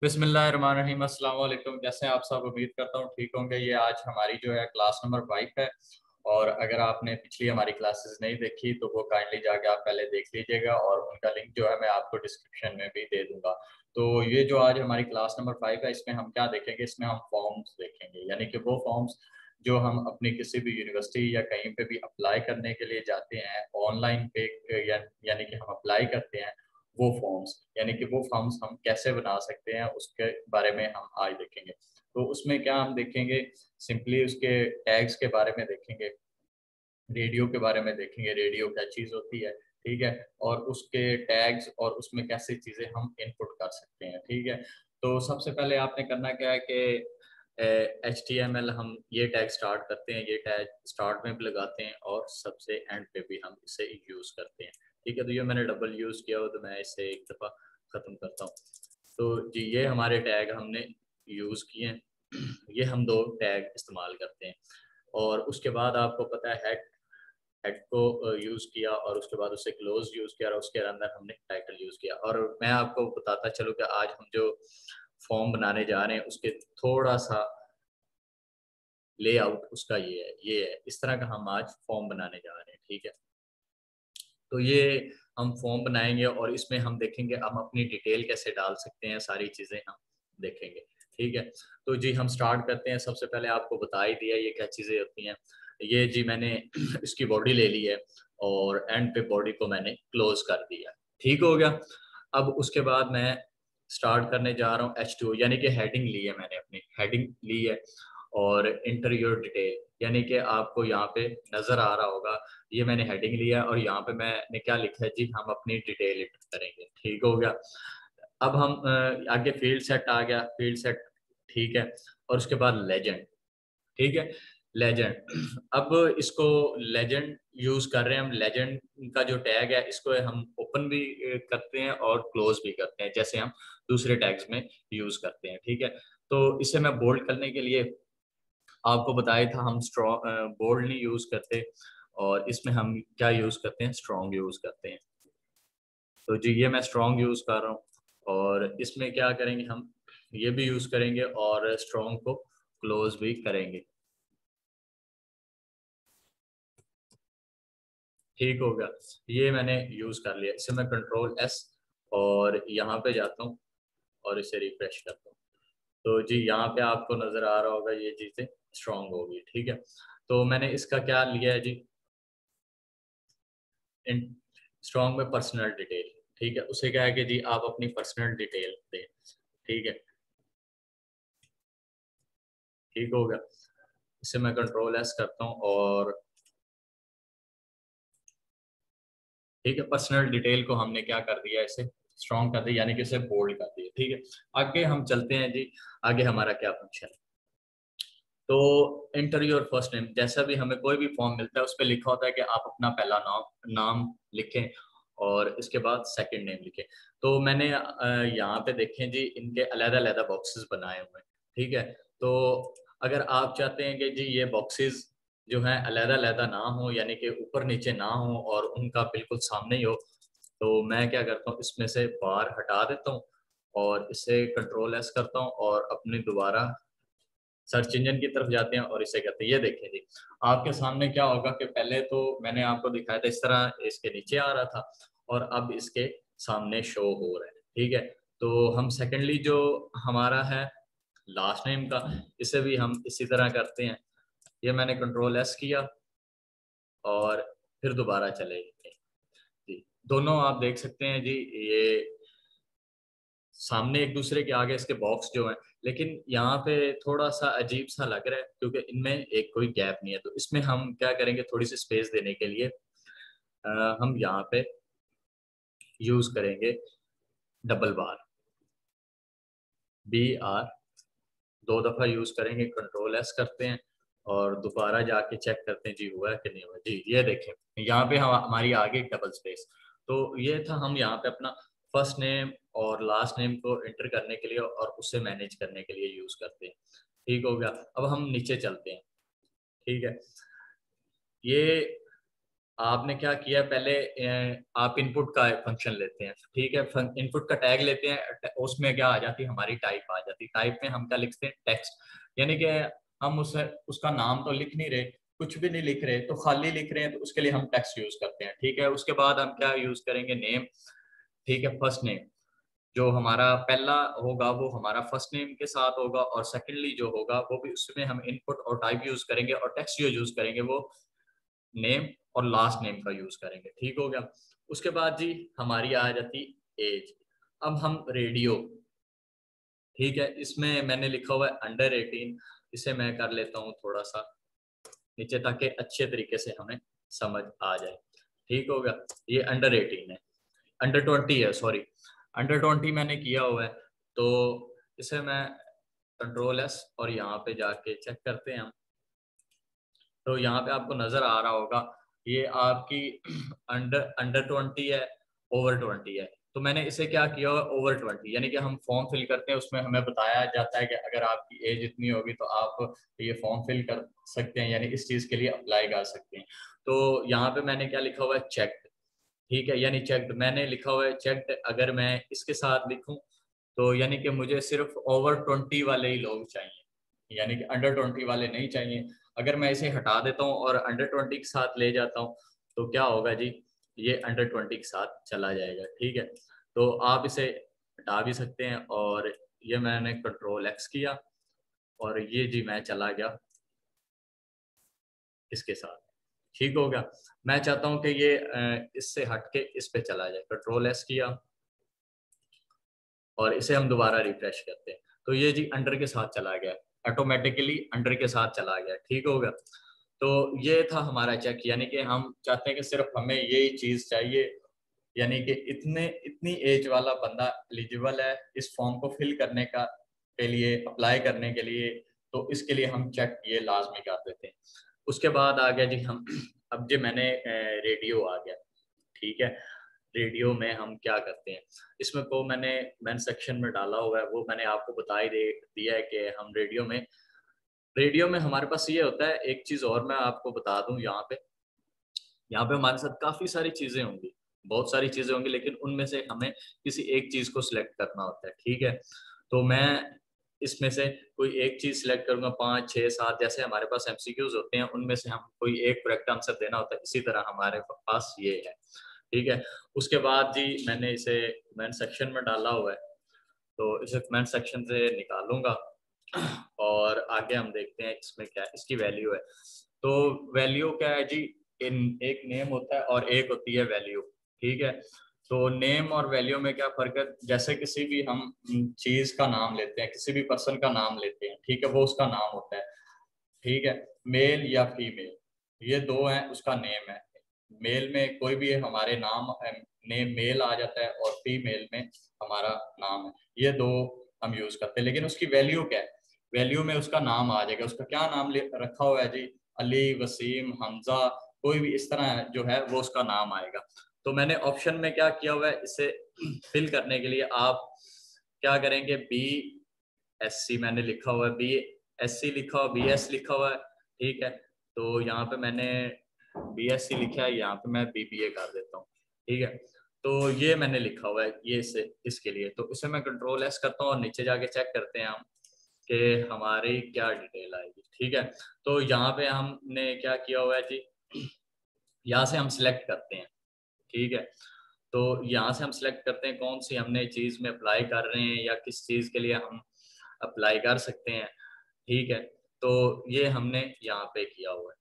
बिस्मिल्लाहिर्रहमानिर्रहीम। अस्सलाम वालेकुम। कैसे हैं आप सब? उम्मीद करता हूँ ठीक होंगे। ये आज हमारी जो है क्लास नंबर 5 है। और अगर आपने पिछली हमारी क्लासेस नहीं देखी तो वो काइंडली जाके आप पहले देख लीजिएगा, और उनका लिंक जो है मैं आपको डिस्क्रिप्शन में भी दे दूंगा। तो ये जो आज हमारी क्लास नंबर 5 है, इसमें हम क्या देखेंगे? इसमें हम फॉर्म्स देखेंगे, यानी कि वो फॉर्म्स जो हम अपनी किसी भी यूनिवर्सिटी या कहीं पे भी अप्लाई करने के लिए जाते हैं ऑनलाइन पे, यानी कि हम अप्लाई करते हैं वो फॉर्म्स, यानी कि वो फॉर्म्स हम कैसे बना सकते हैं उसके बारे में हम आज देखेंगे। तो उसमें क्या हम देखेंगे? सिंपली उसके टैग्स के बारे में देखेंगे, रेडियो के बारे में देखेंगे, रेडियो क्या चीज़ होती है, ठीक है, और उसके टैग्स और उसमें कैसे चीज़ें हम इनपुट कर सकते हैं, ठीक है। तो सबसे पहले आपने करना क्या है कि HTML हम ये टैग स्टार्ट करते हैं, ये टैग स्टार्ट में भी लगाते हैं और सबसे एंड पे भी हम इसे यूज़ करते हैं, ठीक है। तो ये मैंने डबल यूज़ किया हो तो मैं इसे एक दफ़ा ख़त्म करता हूँ। तो जी ये हमारे टैग हमने यूज़ किए हैं। ये हम दो टैग इस्तेमाल करते हैं। और उसके बाद आपको पता है हेड हेड को यूज़ किया, और उसके बाद उसे क्लोज यूज़ किया, और उसके अंदर हमने टाइटल यूज़ किया। और मैं आपको बताता चलूँ कि आज हम जो फॉर्म बनाने जा रहे हैं उसके थोड़ा सा लेआउट उसका ये है, इस तरह का हम आज फॉर्म बनाने जा रहे हैं, ठीक है। तो ये हम फॉर्म बनाएंगे और इसमें हम देखेंगे हम अपनी डिटेल कैसे डाल सकते हैं, सारी चीज़ें हम देखेंगे, ठीक है। तो जी हम स्टार्ट करते हैं। सबसे पहले आपको बता ही दिया ये क्या चीज़ें होती हैं। ये जी मैंने इसकी बॉडी ले ली है और एंड पे बॉडी को मैंने क्लोज कर दिया, ठीक हो गया। अब उसके बाद मैं स्टार्ट करने जा रहा हूँ H2, यानी कि हेडिंग ली है, मैंने अपनी हेडिंग ली है। और इंटर योर डिटेल, यानी कि आपको यहाँ पे नज़र आ रहा होगा, ये मैंने हेडिंग लिया है और यहाँ पे मैंने क्या लिखा है जी, हम अपनी डिटेल इंटर करेंगे, ठीक हो गया। अब हम आगे फील्ड सेट आ गया, फील्ड सेट, ठीक है। और उसके बाद लेजेंड, ठीक है, लेजेंड। अब इसको लेजेंड यूज कर रहे हैं हम। लेजेंड का जो टैग है इसको हम ओपन भी करते हैं और क्लोज भी करते हैं, जैसे हम दूसरे टैग्स में यूज करते हैं, ठीक है। तो इसे मैं बोल्ड करने के लिए आपको बताया था, हम स्ट्रॉन्ग बोल्ड नहीं यूज करते, और इसमें हम क्या यूज करते हैं? स्ट्रॉन्ग यूज करते हैं। तो जी ये मैं स्ट्रॉन्ग यूज कर रहा हूँ, और इसमें क्या करेंगे हम? ये भी यूज करेंगे और स्ट्रॉन्ग को क्लोज भी करेंगे, ठीक हो गया। ये मैंने यूज कर लिया। इसे मैं कंट्रोल S और यहाँ पे जाता हूँ और इसे रिफ्रेश करता हूँ। तो जी यहाँ पे आपको नजर आ रहा होगा ये चीजें स्ट्रॉन्ग होगी, ठीक है। तो मैंने इसका क्या लिया है जी? स्ट्रॉन्ग में पर्सनल डिटेल, ठीक है। उसे क्या है कि जी आप अपनी पर्सनल डिटेल दें, ठीक है, ठीक हो गया। इसे मैं कंट्रोल S करता हूँ और ठीक है, पर्सनल डिटेल को हमने क्या कर दिया? इसे स्ट्रॉन्ग कर दिया, यानी कि इसे बोल्ड कर दिया, ठीक है। आगे हम चलते हैं जी। आगे हमारा क्या फंक्शन है? तो इंटर योर फर्स्ट नेम, जैसा भी हमें कोई भी फॉर्म मिलता है उस पर लिखा होता है कि आप अपना पहला नाम नाम लिखें और इसके बाद सेकंड नेम लिखें। तो मैंने यहाँ पे देखें जी, इनके अलग-अलग बॉक्सेस बनाए हुए हैं, ठीक है। तो अगर आप चाहते हैं कि जी ये बॉक्सेस जो हैं अलग-अलग ना हो, यानी कि ऊपर नीचे ना हो और उनका बिल्कुल सामने ही हो, तो मैं क्या करता हूँ, इसमें से बार हटा देता हूँ और इसे कंट्रोल S करता हूँ और अपनी दोबारा सर्च इंजन की तरफ जाते हैं और इसे कहते हैं। ये देखें जी, आपके सामने क्या होगा कि पहले तो मैंने आपको दिखाया था इस तरह इसके नीचे आ रहा था, और अब इसके सामने शो हो रहा है, ठीक है। तो हम सेकेंडली जो हमारा है लास्ट नेम का, इसे भी हम इसी तरह करते हैं। ये मैंने कंट्रोल S किया और फिर दोबारा चले गए जी। दोनों आप देख सकते हैं जी, ये सामने एक दूसरे के आगे इसके बॉक्स जो हैं, लेकिन यहाँ पे थोड़ा सा अजीब सा लग रहा है क्योंकि इनमें एक कोई गैप नहीं है। तो इसमें हम क्या करेंगे, थोड़ी सी स्पेस देने के लिए हम यहाँ पे यूज करेंगे डबल बार, BR, दो दफा यूज करेंगे, कंट्रोल S करते हैं और दोबारा जाके चेक करते हैं जी हुआ है कि नहीं हुआ। जी ये देखें, यहाँ पे हम हमारी आगे डबल स्पेस। तो ये था, हम यहाँ पे अपना फर्स्ट नेम और लास्ट नेम को एंटर करने के लिए और उसे मैनेज करने के लिए यूज करते हैं, ठीक हो गया। अब हम नीचे चलते हैं, ठीक है। ये आपने क्या किया पहले, आप इनपुट का फंक्शन लेते हैं, ठीक है, इनपुट का टैग लेते हैं, उसमें क्या आ जाती है हमारी टाइप आ जाती है। टाइप में हम क्या लिखते हैं, टेक्स्ट, यानी कि हम उसका नाम तो लिख नहीं रहे, कुछ भी नहीं लिख रहे, तो खाली लिख रहे हैं, तो उसके लिए हम टेक्स्ट यूज करते हैं, ठीक है। उसके बाद हम क्या यूज करेंगे, नेम, ठीक है, फर्स्ट नेम जो हमारा पहला होगा वो हमारा फर्स्ट नेम के साथ होगा, और सेकेंडली जो होगा वो भी उसमें हम इनपुट और टाइप यूज करेंगे, और टेक्स्ट जो यूज करेंगे वो नेम और लास्ट नेम का यूज करेंगे, ठीक हो गया। उसके बाद जी हमारी आ जाती एज। अब हम रेडियो, ठीक है, इसमें मैंने लिखा हुआ है अंडर 18, इसे मैं कर लेता हूँ थोड़ा सा नीचे ताकि अच्छे तरीके से हमें समझ आ जाए, ठीक हो गया। ये अंडर 18 है, अंडर 20 है, सॉरी, अंडर 20 मैंने किया हुआ है। तो इसे मैं कंट्रोल S और यहाँ पे जाके चेक करते हैं हम, तो यहाँ पे आपको नजर आ रहा होगा ये आपकी अंडर अंडर 20 है, ओवर 20 है। तो मैंने इसे क्या किया हुआ, ओवर 20, यानी कि हम फॉर्म फिल करते हैं, उसमें हमें बताया जाता है कि अगर आपकी एज इतनी होगी तो आप ये फॉर्म फिल कर सकते हैं, यानी इस चीज के लिए अप्लाई कर सकते हैं। तो यहाँ पे मैंने क्या लिखा हुआ है, चेक, ठीक है, यानी चेक्ड मैंने लिखा हुआ है चेक्ड। अगर मैं इसके साथ लिखूं तो यानी कि मुझे सिर्फ ओवर 20 वाले ही लोग चाहिए, यानी कि अंडर 20 वाले नहीं चाहिए। अगर मैं इसे हटा देता हूँ और अंडर 20 के साथ ले जाता हूँ तो क्या होगा जी, ये अंडर 20 के साथ चला जाएगा, ठीक है। तो आप इसे हटा भी सकते हैं, और ये मैंने कंट्रोल X किया और ये जी मैं चला गया इसके साथ, ठीक हो गया। मैं चाहता हूं कि ये इससे हट के इस पे चला जाए, कंट्रोल S किया और इसे हम दोबारा रिफ्रेश करते हैं, तो ये जी अंडर के साथ चला गया, ऑटोमेटिकली अंडर के साथ चला गया, ठीक हो गया। तो ये था हमारा चेक, यानी कि हम चाहते हैं कि सिर्फ हमें यही चीज चाहिए, यानी कि इतनी एज वाला बंदा एलिजिबल है इस फॉर्म को फिल करने का के लिए, अप्लाई करने के लिए, तो इसके लिए हम चेक ये लाजमी कर देते हैं। उसके बाद आ गया जी हम अब जो मैंने रेडियो आ गया, ठीक है। रेडियो में हम क्या करते हैं, इसमें को मैंने सेक्शन में डाला हुआ है, वो मैंने आपको बता ही दिया है कि हम रेडियो में हमारे पास ये होता है। एक चीज और मैं आपको बता दूं, यहाँ पे हमारे साथ काफी सारी चीजें होंगी, बहुत सारी चीजें होंगी, लेकिन उनमें से हमें किसी एक चीज को सिलेक्ट करना होता है, ठीक है। तो मैं इसमें से कोई एक चीज सिलेक्ट करूंगा, 5 6 7 जैसे हमारे पास MCQs होते हैं, उनमें से हम कोई एक करेक्ट आंसर देना होता है, इसी तरह हमारे पास ये है, ठीक है। उसके बाद जी मैंने इसे कमेंट सेक्शन में डाला हुआ है, तो इसे कमेंट सेक्शन से निकालूंगा और आगे हम देखते हैं इसमें क्या इसकी वैल्यू है। तो वैल्यू क्या है जी, इन एक नेम होता है और एक होती है वैल्यू, ठीक है। तो नेम और वैल्यू में क्या फर्क है, जैसे किसी भी हम चीज का नाम लेते हैं, किसी भी पर्सन का नाम लेते हैं, ठीक है, वो उसका नाम होता है, ठीक है। मेल या फीमेल, ये दो हैं, उसका नेम है। मेल में कोई भी हमारे नाम नेम मेल आ जाता है, और फीमेल में हमारा नाम है, ये दो हम यूज करते हैं। लेकिन उसकी वैल्यू क्या है, वैल्यू में उसका नाम आ जाएगा, उसका क्या नाम रखा हुआ है जी, अली, वसीम, हमजा, कोई भी इस तरह जो है वो उसका नाम आएगा। तो मैंने ऑप्शन में क्या किया हुआ है, इसे फिल करने के लिए आप क्या करेंगे, BSc मैंने लिखा हुआ है, BSc लिखा हुआ, BS लिखा हुआ है, ठीक है। तो यहाँ पे मैंने BSc लिखा है, यहाँ पे मैं BBA कर देता हूँ, ठीक है। तो ये मैंने लिखा हुआ है ये इसके लिए, तो इसे मैं कंट्रोल S करता हूँ और नीचे जाके चेक करते हैं हम कि हमारी क्या डिटेल आएगी, ठीक है। तो यहाँ पे हमने क्या किया हुआ है जी, यहाँ से हम सिलेक्ट करते हैं, ठीक है। तो यहाँ से हम सिलेक्ट करते हैं कौन सी हमने चीज में अप्लाई कर रहे हैं या किस चीज के लिए हम अप्लाई कर सकते हैं, ठीक है। तो ये हमने यहाँ पे किया हुआ है,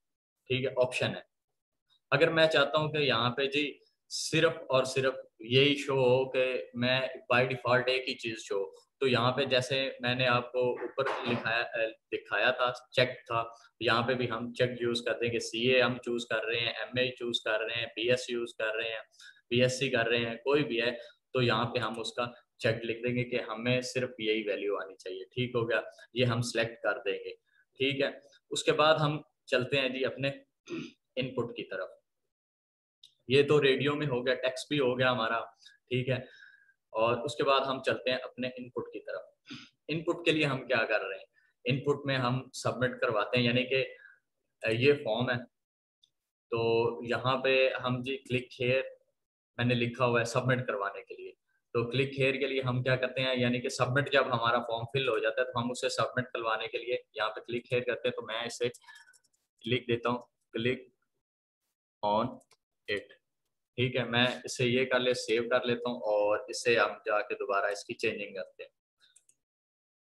ठीक है, ऑप्शन है। अगर मैं चाहता हूँ कि यहाँ पे जी सिर्फ और सिर्फ यही शो हो कि मैं बाय डिफॉल्ट एक ही चीज शो, तो यहाँ पे जैसे मैंने आपको ऊपर दिखाया था चेक था, यहाँ पे भी हम चेक यूज करते हैं कि CA हम चूज कर रहे हैं, MA चूज कर रहे हैं, BS यूज कर रहे हैं, BSc कर रहे हैं, कोई भी है, तो यहाँ पे हम उसका चेक लिख देंगे कि हमें सिर्फ यही वैल्यू आनी चाहिए, ठीक हो गया। ये हम सिलेक्ट कर देंगे, ठीक है। उसके बाद हम चलते हैं जी अपने इनपुट की तरफ। ये तो रेडियो में हो गया, टेक्स्ट भी हो गया हमारा, ठीक है। और उसके बाद हम चलते हैं अपने इनपुट की तरफ। इनपुट के लिए हम क्या कर रहे हैं, इनपुट में हम सबमिट करवाते हैं, यानी कि ये फॉर्म है, तो यहाँ पे हम जी क्लिक हेयर मैंने लिखा हुआ है सबमिट करवाने के लिए। तो क्लिक हेयर के लिए हम क्या करते हैं, यानी कि सबमिट जब हमारा फॉर्म फिल हो जाता है तो हम उसे सबमिट करवाने के लिए यहाँ पे क्लिक हेयर करते हैं। तो मैं इसे लिख देता हूँ क्लिक ऑन इट। ठीक है, मैं इसे ये कर ले सेव कर लेता हूँ और इसे हम जाके दोबारा इसकी चेंजिंग करते हैं।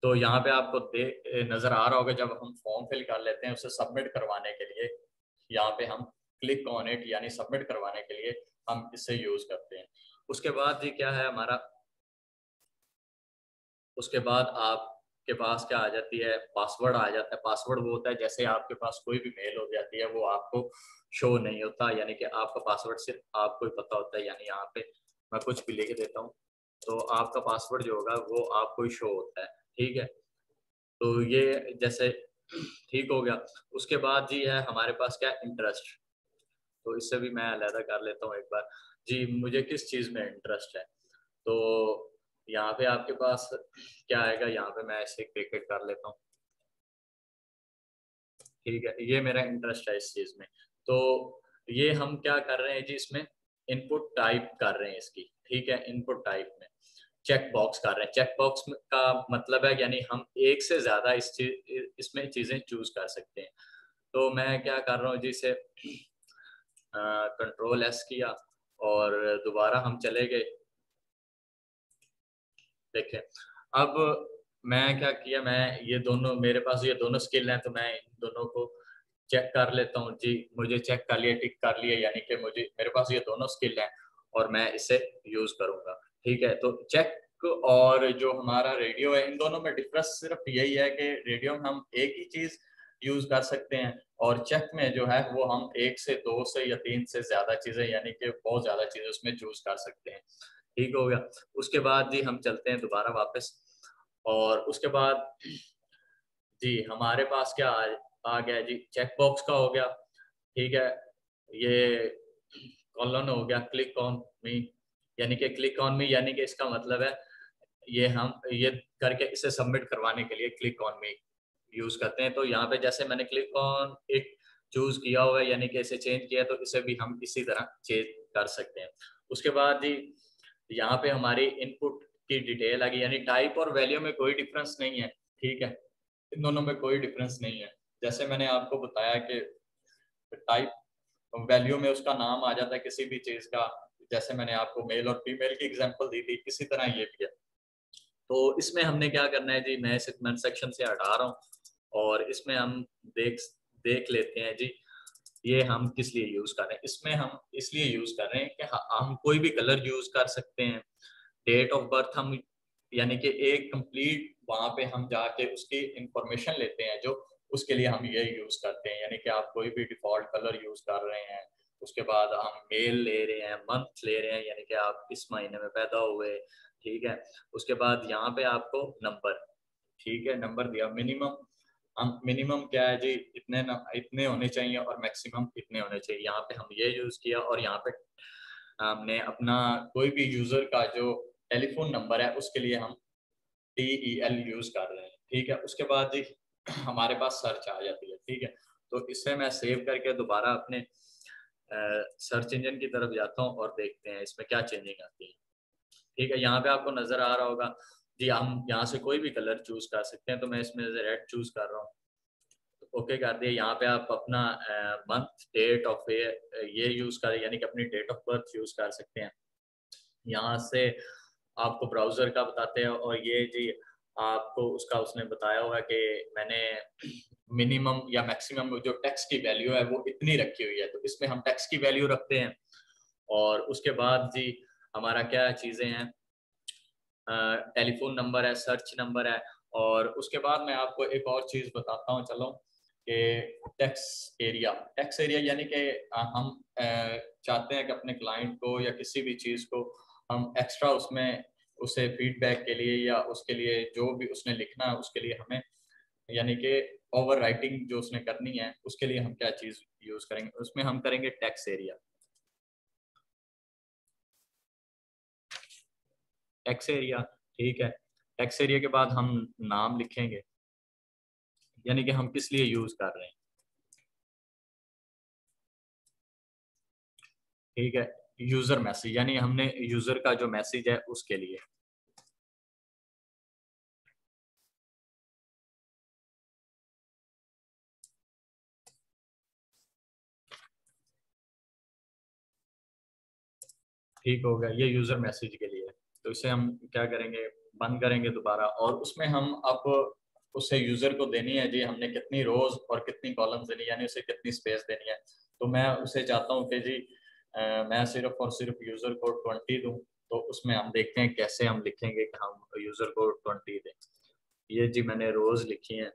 तो यहाँ पे आपको नजर आ रहा होगा जब हम फॉर्म फिल कर लेते हैं उसे सबमिट करवाने के लिए, यहाँ पे हम क्लिक ऑन इट यानी सबमिट करवाने के लिए हम इसे यूज करते हैं। उसके बाद जी क्या है हमारा, उसके बाद आपके पास क्या आ जाती है, पासवर्ड आ जाता है। पासवर्ड वो होता है जैसे आपके पास कोई भी मेल हो जाती है वो आपको शो नहीं होता, यानी कि आपका पासवर्ड सिर्फ आपको ही पता होता है। यानी यहाँ पे मैं कुछ भी लिख देता हूँ तो आपका पासवर्ड जो होगा वो आपको ही शो होता है। ठीक है, तो ये जैसे ठीक हो गया। उसके बाद जी है हमारे पास क्या, इंटरेस्ट। तो इससे भी मैं अलहदा कर लेता हूँ एक बार। जी मुझे किस चीज़ में इंटरेस्ट है, तो यहाँ पे आपके पास क्या आएगा, यहाँ पे मैं ऐसे क्रिकेट कर लेता हूँ। ठीक है, ये मेरा इंटरेस्ट है इस चीज़ में। तो ये हम क्या कर रहे हैं जी, इसमें इनपुट टाइप कर रहे हैं इसकी। ठीक है, इनपुट टाइप में चेक बॉक्स कर रहे हैं। चेक बॉक्स का मतलब है यानी हम एक से ज्यादा इसमें चीजें चूज कर सकते हैं। तो मैं क्या कर रहा हूँ जी, इसे कंट्रोल एस किया और दोबारा हम चले गए। देखें, अब मैं क्या किया, मैं ये दोनों मेरे पास ये दोनों स्किल हैं तो मैं इन दोनों को चेक कर लेता हूँ जी। मुझे चेक कर लिया, टिक कर लिया, यानी कि मुझे मेरे पास ये दोनों स्किल हैं और मैं इसे यूज करूंगा। ठीक है, तो चेक और जो हमारा रेडियो है इन दोनों में डिफरेंस सिर्फ यही है कि रेडियो में हम एक ही चीज यूज कर सकते हैं और चेक में जो है वो हम एक से दो से या तीन से ज्यादा चीजें, यानी कि बहुत ज्यादा चीजें उसमें चूज कर सकते हैं। ठीक हो गया। उसके बाद जी हम चलते हैं दोबारा वापस और उसके बाद जी हमारे पास क्या आ गया जी, चेक बॉक्स का हो गया। ठीक है, ये कॉलन हो गया क्लिक ऑन मी, यानी कि क्लिक ऑन मी यानी कि इसका मतलब है ये हम ये करके इसे सबमिट करवाने के लिए क्लिक ऑन मी यूज करते हैं। तो यहाँ पे जैसे मैंने क्लिक ऑन इट चूज किया हुआ है यानी कि इसे चेंज किया, तो इसे भी हम इसी तरह चेंज कर सकते हैं। उसके बाद जी यहाँ पे हमारी इनपुट की डिटेल आ गई, यानी टाइप और वैल्यू में कोई डिफरेंस नहीं है। ठीक है, इन दोनों में कोई डिफरेंस नहीं है। जैसे मैंने आपको बताया कि टाइप वैल्यू में उसका नाम आ जाता है किसी भी चीज का, जैसे मैंने आपको मेल और फीमेल की एग्जांपल दी थी, इसी तरह ये भी है। तो इसमें हमने क्या करना है जी, मैं इसे कमेंट सेक्शन से हटा रहा हूँ और इसमें हम देख देख लेते हैं जी ये हम किस लिए यूज कर रहे हैं। इसमें हम इसलिए यूज कर रहे हैं कि हम कोई भी कलर यूज कर सकते हैं। डेट ऑफ बर्थ हम यानी कि एक कंप्लीट वहां पे हम जाके उसकी इंफॉर्मेशन लेते हैं जो उसके लिए हम ये यूज करते हैं, यानी कि आप कोई भी डिफॉल्ट कलर यूज कर रहे हैं। उसके बाद हम मेल ले रहे हैं, मंथ ले रहे हैं, यानी कि आप इस महीने में पैदा हुए। ठीक है, उसके बाद यहाँ पे आपको नंबर, ठीक है नंबर दिया। मिनिमम हम मिनिमम क्या है जी, इतने होने चाहिए और मैक्सिमम इतने होने चाहिए। यहाँ पे हम ये यूज किया और यहाँ पे हमने अपना कोई भी यूजर का जो टेलीफोन नंबर है उसके लिए हम TEL यूज कर रहे हैं। ठीक है, उसके बाद जी हमारे पास सर्च आ जाती है। ठीक है, तो इसे मैं सेव करके दोबारा अपने सर्च इंजन की तरफ जाता हूँ और देखते हैं इसमें क्या चेंजिंग आती है। ठीक है, यहाँ पे आपको नजर आ रहा होगा जी, हम यहाँ से कोई भी कलर चूज कर सकते हैं। तो मैं इसमें रेड चूज कर रहा हूँ, ओके कर दिया। यहाँ पे आप अपना मंथ डेट ऑफ ये यूज करें, यानी कि अपनी डेट ऑफ बर्थ यूज कर सकते हैं। यहाँ से आपको ब्राउजर का बताते हैं और ये जी आपको उसका उसने बताया हुआ है कि मैंने मिनिमम या मैक्सिमम जो टैक्स की वैल्यू है वो इतनी रखी हुई है, तो इसमें हम टैक्स की वैल्यू रखते हैं। और उसके बाद जी हमारा क्या चीज़ें हैं, टेलीफोन नंबर है, सर्च नंबर है। और उसके बाद मैं आपको एक और चीज़ बताता हूँ चलो, कि टैक्स एरिया। टैक्स एरिया यानी कि हम चाहते हैं कि अपने क्लाइंट को या किसी भी चीज़ को हम एक्स्ट्रा उसमें उसे फीडबैक के लिए या उसके लिए जो भी उसने लिखना है उसके लिए हमें, यानी कि ओवर राइटिंग जो उसने करनी है उसके लिए हम क्या चीज़ यूज़ करेंगे, उसमें हम करेंगे टैक्स एरिया। टैक्स एरिया, ठीक है। टैक्स एरिया के बाद हम नाम लिखेंगे, यानी कि हम किस लिए यूज़ कर रहे हैं। ठीक है, यूजर मैसेज यानी हमने यूजर का जो मैसेज है उसके लिए। ठीक हो गया, ये यूजर मैसेज के लिए। तो इसे हम क्या करेंगे, बंद करेंगे दोबारा, और उसमें हम अब उसे यूजर को देनी है जी हमने कितनी रोज और कितनी कॉलम्स देनी है, यानी उसे कितनी स्पेस देनी है। तो मैं उसे चाहता हूँ कि जी मैं सिर्फ और सिर्फ यूजर को 20 दूं। तो उसमें हम देखते हैं कैसे हम लिखेंगे कि हम यूजर को 20 दें। ये जी मैंने रोज लिखी हैं,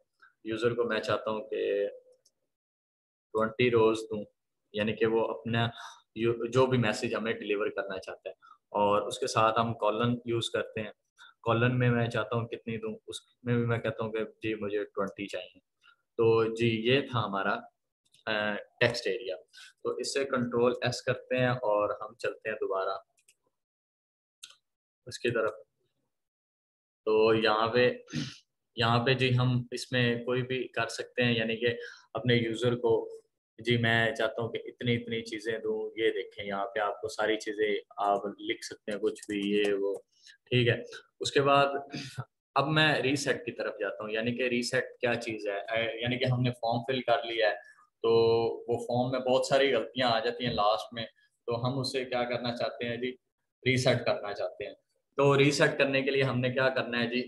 यूजर को मैं चाहता हूँ कि 20 रोज दूं, यानी कि वो अपना जो भी मैसेज हमें डिलीवर करना चाहता है। और उसके साथ हम कॉलन यूज करते हैं। कॉलन में मैं चाहता हूँ कितनी दूं, उसमें भी मैं कहता हूँ कि जी मुझे 20 चाहिए। तो जी ये था हमारा टेक्स्ट एरिया। तो इससे कंट्रोल एस करते हैं और हम चलते हैं दोबारा उसकी तरफ। तो यहाँ पे जी हम इसमें कोई भी कर सकते हैं, यानी कि अपने यूजर को जी मैं चाहता हूँ कि इतनी इतनी चीजें दूं, ये देखें यहाँ पे आपको सारी चीजें आप लिख सकते हैं, कुछ भी ये वो। ठीक है, उसके बाद अब मैं रीसेट की तरफ जाता हूँ, यानी कि रीसेट क्या चीज़ है। यानी कि हमने फॉर्म फिल कर लिया है, तो वो फॉर्म में बहुत सारी गलतियां आ जाती हैं लास्ट में। तो हम उसे क्या करना चाहते हैं जी, रीसेट करना चाहते हैं। तो रीसेट करने के लिए हमने क्या करना है जी,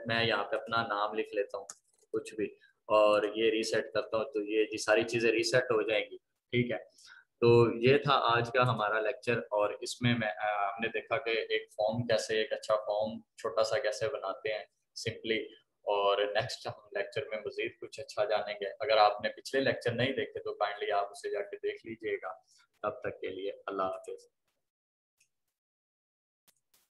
मैं यहाँ पे अपना नाम लिख लेता हूँ कुछ भी, और ये रीसेट करता हूँ, तो ये जी सारी चीज़ें रीसेट हो जाएंगी। ठीक है, तो ये था आज का हमारा लेक्चर, और इसमें हमने देखा कि एक फॉर्म कैसे, एक अच्छा फॉर्म छोटा सा कैसे बनाते हैं सिंपली। और नेक्स्ट हम लेक्चर में मजीद कुछ अच्छा जानेंगे। अगर आपने पिछले लेक्चर नहीं देखे तो काइंडली आप उसे जाके देख लीजिएगा। तब तक के लिए अल्लाह हाफिज।